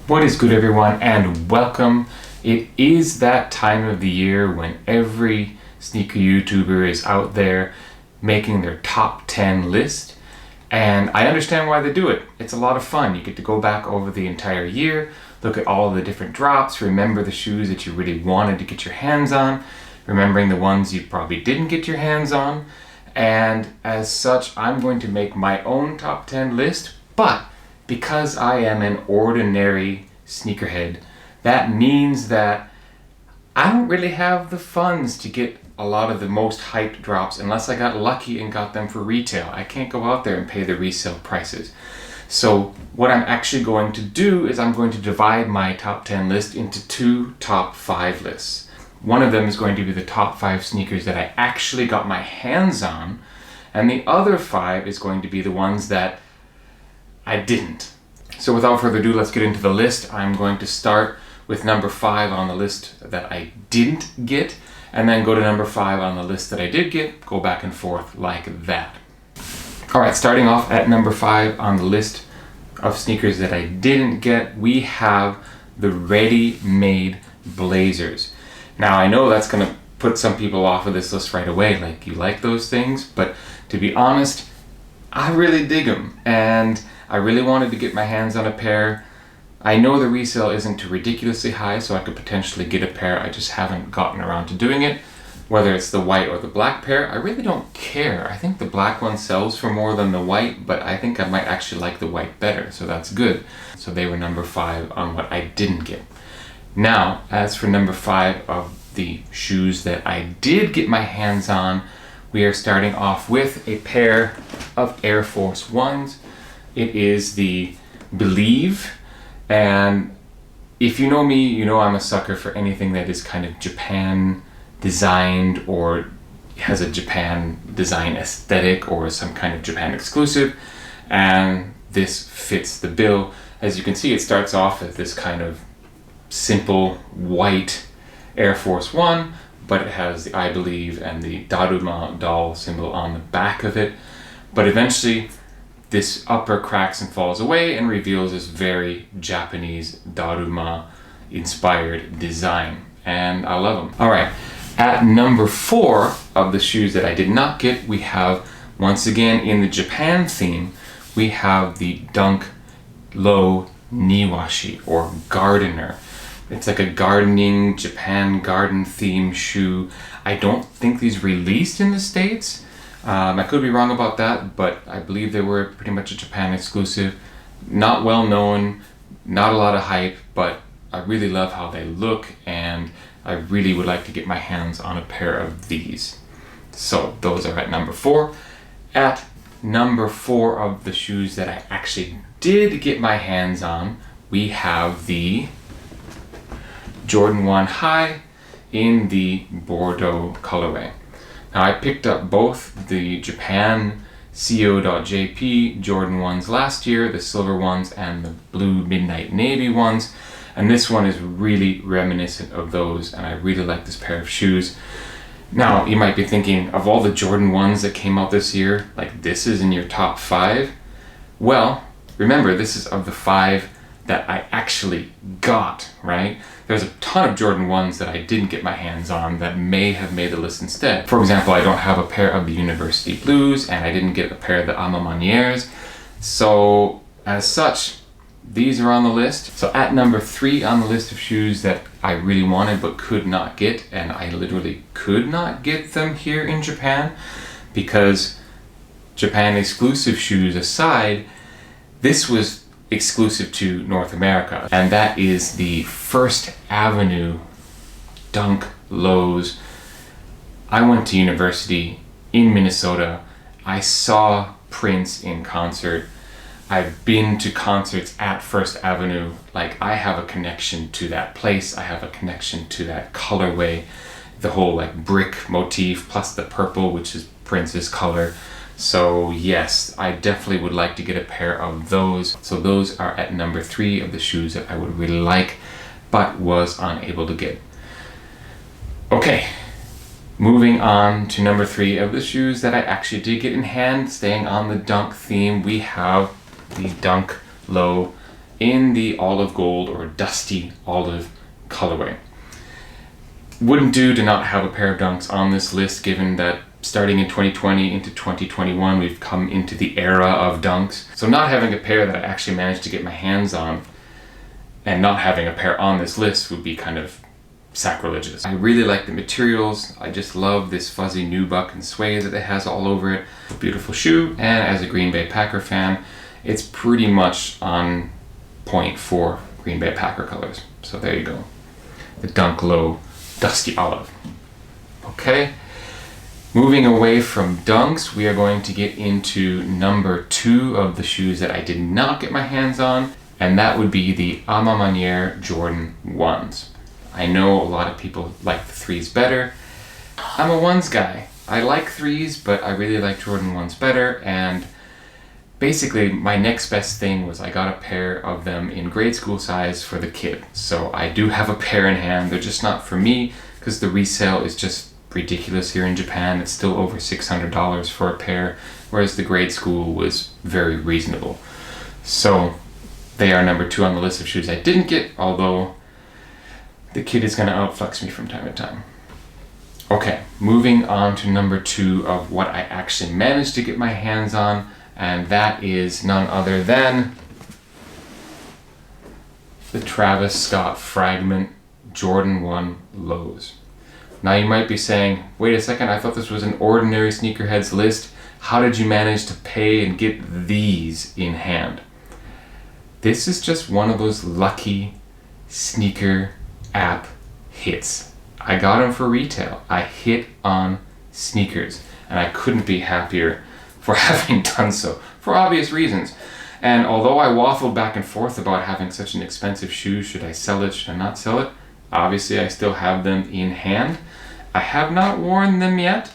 What is good, everyone, and welcome. It is that time of the year when every sneaker YouTuber is out there making their top 10 list, and I understand why they do it. It's a lot of fun. You get to go back over the entire year, look at all the different drops, remember the shoes that you really wanted to get your hands on, remembering the ones you probably didn't get your hands on, and as such, I'm going to make my own top 10 list, but because I am an ordinary sneakerhead, that means that I don't really have the funds to get a lot of the most hyped drops unless I got lucky and got them for retail. I can't go out there and pay the resale prices. So what I'm actually going to do is I'm going to divide my top 10 list into two top 5 lists. One of them is going to be the top 5 sneakers that I actually got my hands on, and the other 5 is going to be the ones that I didn't. So without further ado, let's get into the list. I'm going to start with number 5 on the list that I didn't get, and then go to number 5 on the list that I did get, go back and forth like that. Alright, starting off at number 5 on the list of sneakers that I didn't get, we have the ready-made blazers. Now I know that's going to put some people off of this list right away, like, you like those things, but to be honest, I really dig them, and I really wanted to get my hands on a pair. I know the resale isn't too ridiculously high, so I could potentially get a pair. I just haven't gotten around to doing it. Whether it's the white or the black pair, I really don't care. I think the black one sells for more than the white, but I think I might actually like the white better, so that's good. So they were number 5 on what I didn't get. Now, as for number 5 of the shoes that I did get my hands on, we are starting off with a pair of Air Force Ones. It is the Believe, and if you know me, you know I'm a sucker for anything that is kind of Japan designed or has a Japan design aesthetic or some kind of Japan exclusive, and this fits the bill. As you can see, it starts off with this kind of simple white Air Force One, but it has the I Believe and the Daruma doll symbol on the back of it. But eventually, this upper cracks and falls away and reveals this very Japanese Daruma inspired design, and I love them. Alright, at number 4 of the shoes that I did not get, we have, once again in the Japan theme, we have the Dunk Low Niwashi, or Gardener. It's like a gardening, Japan garden themed shoe. I don't think these released in the States. I could be wrong about that, but I believe they were pretty much a Japan exclusive. Not well known, not a lot of hype, but I really love how they look, and I really would like to get my hands on a pair of these. So those are at number 4. At number 4 of the shoes that I actually did get my hands on, we have the Jordan 1 High in the Bordeaux colorway. Now I picked up both the Japan co.jp Jordan 1s last year, the silver ones and the blue midnight navy ones, and this one is really reminiscent of those, and I really like this pair of shoes. Now you might be thinking, of all the Jordan 1s that came out this year, like, this is in your top 5? Well, remember, this is of the 5 that I actually got, right? There's a ton of Jordan 1s that I didn't get my hands on that may have made the list instead. For example, I don't have a pair of the University Blues, and I didn't get a pair of the Ama Manières. So, as such, these are on the list. So at number 3 on the list of shoes that I really wanted but could not get, and I literally could not get them here in Japan, because Japan exclusive shoes aside, this was exclusive to North America, and that is the First Avenue Dunk Lows. I went to university in Minnesota. I saw Prince in concert. I've been to concerts at First Avenue. Like, I have a connection to that place. I have a connection to that colorway, the whole like brick motif plus the purple, which is Prince's color. So yes, I definitely would like to get a pair of those. So those are at number 3 of the shoes that I would really like, but was unable to get. Okay, moving on to number 3 of the shoes that I actually did get in hand. Staying on the Dunk theme, we have the Dunk Low in the olive gold or dusty olive colorway. Wouldn't do to not have a pair of Dunks on this list, given that starting in 2020 into 2021, we've come into the era of Dunks. So not having a pair that I actually managed to get my hands on and not having a pair on this list would be kind of sacrilegious. I really like the materials. I just love this fuzzy nubuck and suede that it has all over it. Beautiful shoe, and as a Green Bay Packer fan, it's pretty much on point for Green Bay Packer colors. So there you go. The Dunk Low Dusty Olive. Okay, moving away from Dunks, we are going to get into number 2 of the shoes that I did not get my hands on, and that would be the A Ma Maniére Jordan 1s. I know a lot of people like the 3s better. I'm a 1s guy. I like 3s, but I really like Jordan 1s better, and basically my next best thing was I got a pair of them in grade school size for the kid. So I do have a pair in hand. They're just not for me because the resale is just ridiculous here in Japan. It's still over $600 for a pair, whereas the grade school was very reasonable. So they are number 2 on the list of shoes I didn't get, although the kid is going to outflex me from time to time. Okay, moving on to number 2 of what I actually managed to get my hands on, and that is none other than the Travis Scott Fragment Jordan 1 Lows. Now you might be saying, wait a second, I thought this was an ordinary sneakerheads list. How did you manage to pay and get these in hand? This is just one of those lucky sneaker app hits. I got them for retail. I hit on sneakers, and I couldn't be happier for having done so, for obvious reasons. And although I waffled back and forth about having such an expensive shoe, should I sell it, should I not sell it, obviously I still have them in hand. I have not worn them yet,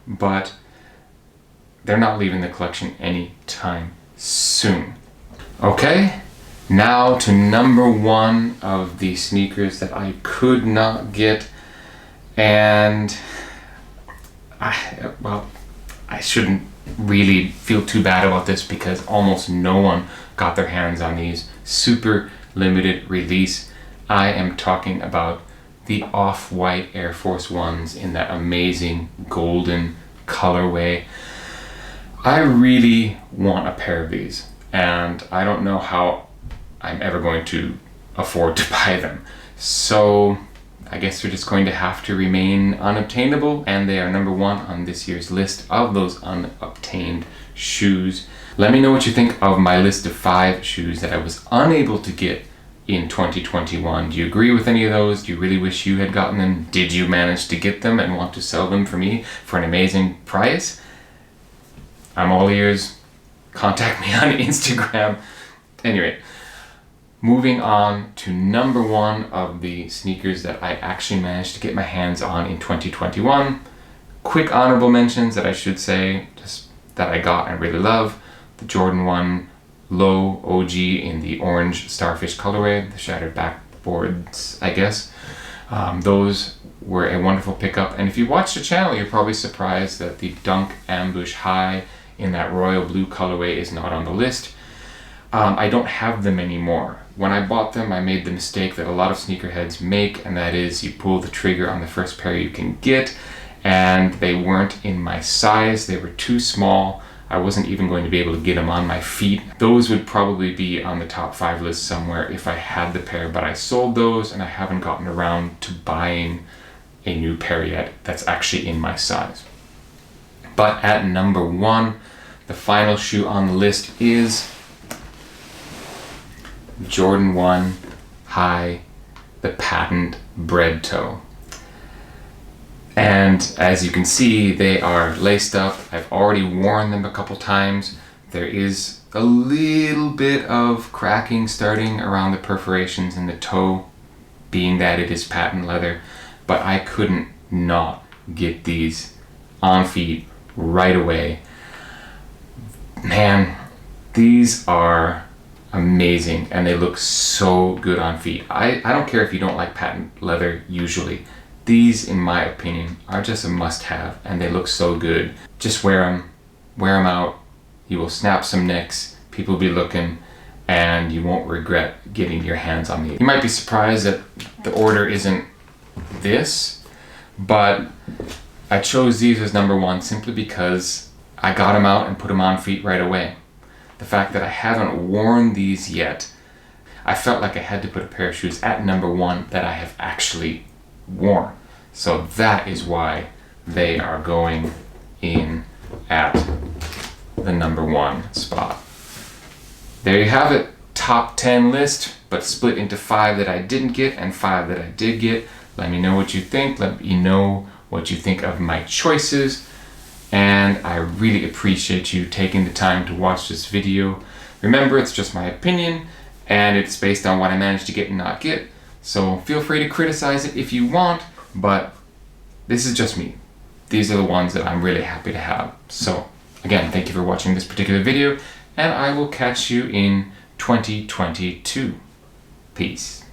but they're not leaving the collection anytime soon. Okay, now to number 1 of the sneakers that I could not get, and I shouldn't really feel too bad about this because almost no one got their hands on these. Super limited release. I am talking about the off-white Air Force Ones in that amazing golden colorway. I really want a pair of these, and I don't know how I'm ever going to afford to buy them. So I guess they're just going to have to remain unobtainable, and they are number 1 on this year's list of those unobtained shoes. Let me know what you think of my list of 5 shoes that I was unable to get in 2021. Do you agree with any of those? Do you really wish you had gotten them? Did you manage to get them and want to sell them for me for an amazing price? I'm all ears. Contact me on Instagram. Anyway, moving on to number 1 of the sneakers that I actually managed to get my hands on in 2021. Quick honorable mentions that I should say, just that I got and really love. The Jordan 1 Low OG in the orange starfish colorway, the shattered backboards, I guess. Those were a wonderful pickup. And if you watch the channel, you're probably surprised that the Dunk Ambush High in that royal blue colorway is not on the list. I don't have them anymore. When I bought them, I made the mistake that a lot of sneakerheads make, and that is you pull the trigger on the first pair you can get, and they weren't in my size. They were too small. I wasn't even going to be able to get them on my feet. Those would probably be on the top 5 list somewhere if I had the pair, but I sold those and I haven't gotten around to buying a new pair yet that's actually in my size. But at number 1, the final shoe on the list is Jordan 1 High, the patent bread toe. And as you can see, they are laced up. I've already worn them a couple times. There is a little bit of cracking starting around the perforations in the toe, being that it is patent leather, but I couldn't not get these on feet right away. Man, these are amazing and they look so good on feet. I don't care if you don't like patent leather usually. These, in my opinion, are just a must-have, and they look so good. Just wear them out. You will snap some necks. People will be looking, and you won't regret getting your hands on these. You might be surprised that the order isn't this, but I chose these as number one simply because I got them out and put them on feet right away. The fact that I haven't worn these yet, I felt like I had to put a pair of shoes at number one that I have actually worn. So that is why they are going in at the number one spot. There you have it, top 10 list, but split into 5 that I didn't get and 5 that I did get. Let me know what you think. Let me know what you think of my choices. And I really appreciate you taking the time to watch this video. Remember, it's just my opinion, and it's based on what I managed to get and not get. So feel free to criticize it if you want, but this is just me. These are the ones that I'm really happy to have. So again, thank you for watching this particular video, and I will catch you in 2022. Peace.